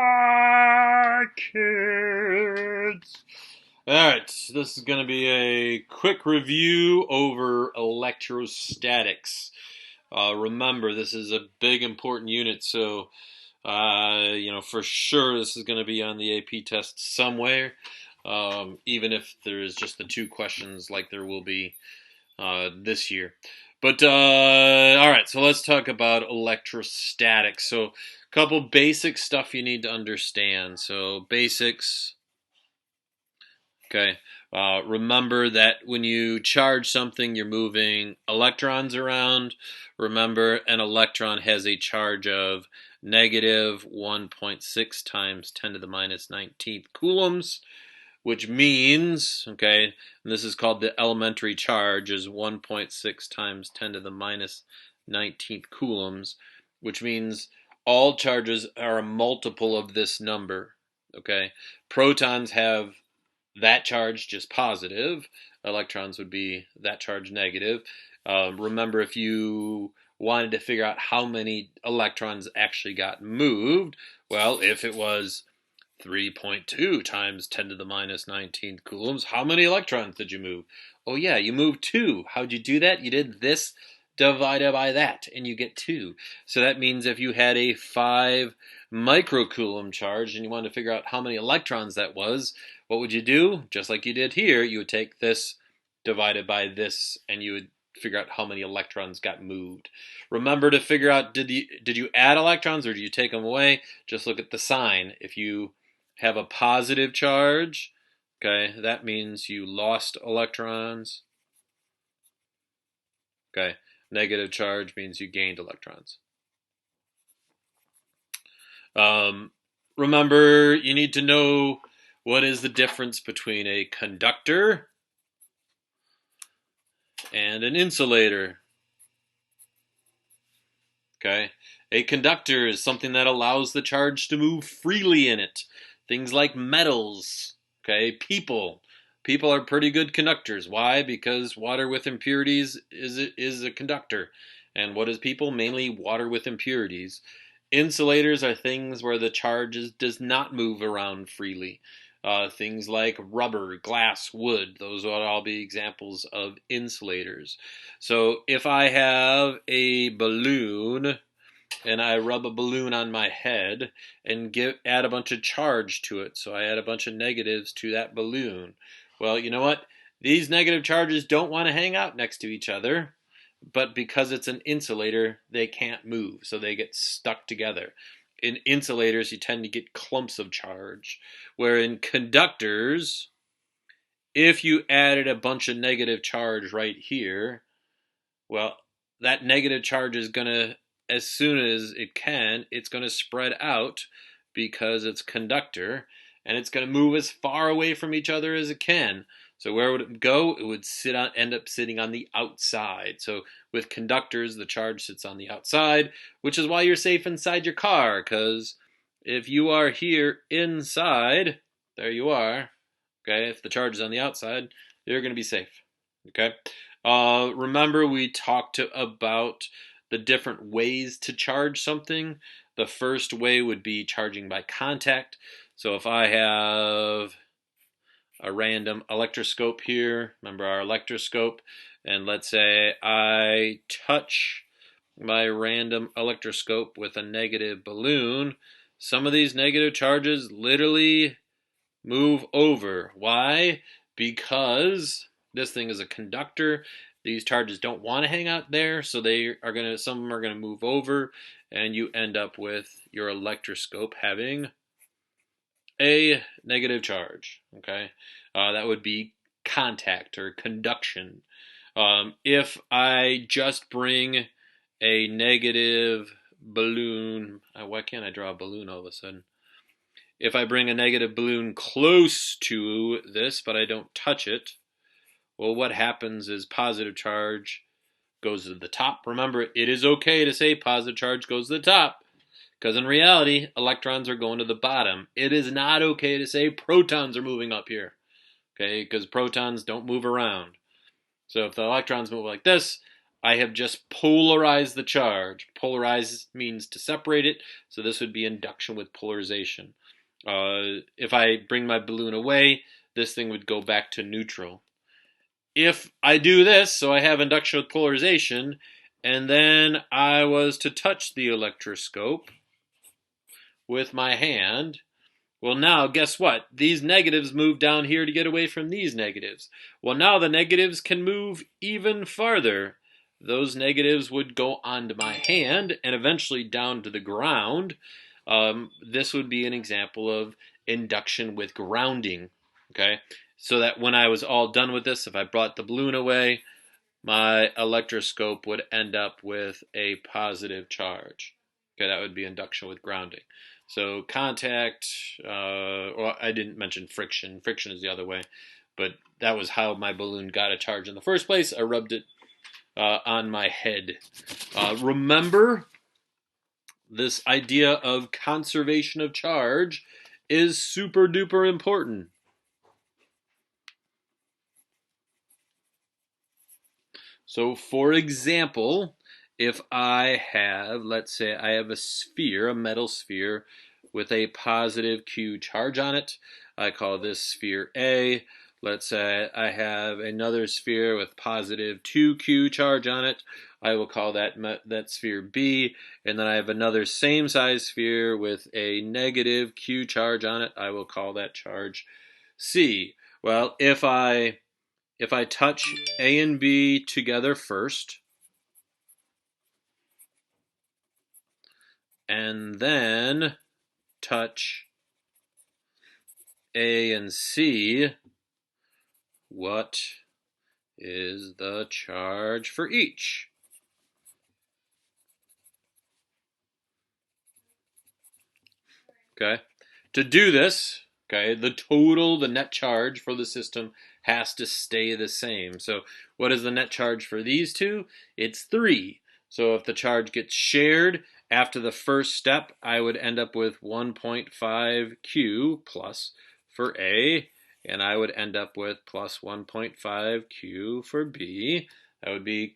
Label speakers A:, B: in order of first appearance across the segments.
A: Hi, kids. Alright, this is going to be a quick review over electrostatics. Remember, this is a big, important unit, so, for sure this is going to be on the AP test somewhere, even if there's just the two questions like there will be this year. But, alright, so let's talk about electrostatics. So, a couple basic stuff you need to understand. So, basics. Okay. Remember that when you charge something, you're moving electrons around. Remember, an electron has a charge of negative 1.6 times 10 to the minus 19th coulombs, which means, okay, and this is called the elementary charge, is 1.6 times 10 to the minus 19th coulombs, which means all charges are a multiple of this number, okay? Protons have that charge just positive. Electrons would be that charge negative. Remember, if you wanted to figure out how many electrons actually got moved, well, if it was 3.2 times 10 to the minus 19th coulombs, how many electrons did you move? Oh yeah, you moved 2. How'd you do that? You did this divided by that, and you get 2. So that means if you had a 5 microcoulomb charge and you wanted to figure out how many electrons that was, what would you do? Just like you did here, you would take this divided by this, and you would figure out how many electrons got moved. Remember to figure out, did you add electrons or did you take them away? Just look at the sign. If you have a positive charge, okay, that means you lost electrons. Okay, negative charge means you gained electrons. Remember, you need to know what is the difference between a conductor and an insulator. Okay, a conductor is something that allows the charge to move freely in it. Things like metals, okay, people. People are pretty good conductors. Why? Because water with impurities is a conductor. And what is people? Mainly water with impurities. Insulators are things where the charge does not move around freely. Things like rubber, glass, wood, those would all be examples of insulators. So if I have a balloon and I rub a balloon on my head and add a bunch of charge to it, so I add a bunch of negatives to that balloon. Well, you know what? These negative charges don't want to hang out next to each other, but because it's an insulator, they can't move, so they get stuck together. In insulators, you tend to get clumps of charge, where in conductors, if you added a bunch of negative charge right here, well, that negative charge is going to, as soon as it can, it's going to spread out because it's conductor, and it's going to move as far away from each other as it can. So where would it go? It would end up sitting on the outside. So with conductors, the charge sits on the outside, which is why you're safe inside your car, because if you are here inside, there you are, okay? If the charge is on the outside, you're going to be safe, okay? Remember we talked about the different ways to charge something. The first way would be charging by contact. So if I have a random electroscope here, remember our electroscope, and let's say I touch my random electroscope with a negative balloon, some of these negative charges literally move over. Why? Because this thing is a conductor. These charges don't want to hang out there, so some of them are gonna move over, and you end up with your electroscope having a negative charge. Okay, that would be contact or conduction. If I just bring a negative balloon, why can't I draw a balloon all of a sudden? If I bring a negative balloon close to this, but I don't touch it, well, what happens is positive charge goes to the top. Remember, it is okay to say positive charge goes to the top, because in reality, electrons are going to the bottom. It is not okay to say protons are moving up here, okay, because protons don't move around. So if the electrons move like this, I have just polarized the charge. Polarize means to separate it, so this would be induction with polarization. If I bring my balloon away, this thing would go back to neutral. If I do this, so I have induction with polarization, and then I was to touch the electroscope with my hand, well, now, guess what? These negatives move down here to get away from these negatives. Well, now the negatives can move even farther. Those negatives would go onto my hand and eventually down to the ground. This would be an example of induction with grounding. Okay, so that when I was all done with this, if I brought the balloon away, my electroscope would end up with a positive charge. Okay, that would be induction with grounding. So contact, well, I didn't mention friction. Friction is the other way, but that was how my balloon got a charge in the first place. I rubbed it on my head. Remember, this idea of conservation of charge is super duper important. So, for example, if I have, let's say I have a sphere, a metal sphere, with a positive Q charge on it, I call this sphere A. Let's say I have another sphere with positive 2Q charge on it, I will call that sphere B. And then I have another same size sphere with a negative Q charge on it, I will call that charge C. Well, if I touch A and B together first, and then touch A and C, what is the charge for each? Okay. To do this, okay, the net charge for the system has to stay the same. So what is the net charge for these two? It's 3. So if the charge gets shared after the first step, I would end up with 1.5 Q plus for A, and I would end up with plus 1.5 Q for B. That would be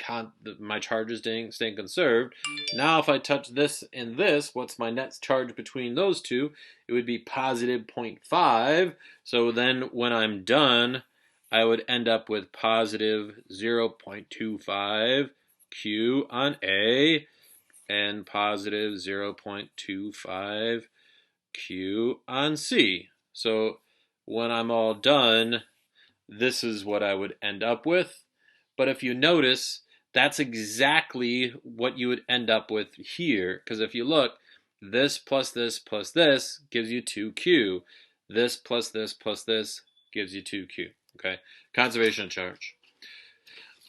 A: my charge is staying conserved. Now if I touch this and this, what's my net charge between those two? It would be positive 0.5. So then when I'm done, I would end up with positive 0.25 Q on A and positive 0.25 Q on C. So when I'm all done, this is what I would end up with. But if you notice, that's exactly what you would end up with here. Because if you look, this plus this plus this gives you 2Q. This plus this plus this gives you 2Q. Okay, conservation of charge.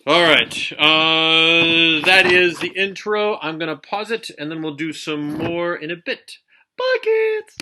A: All right, that is the intro. I'm going to pause it, and then we'll do some more in a bit. Bye, kids!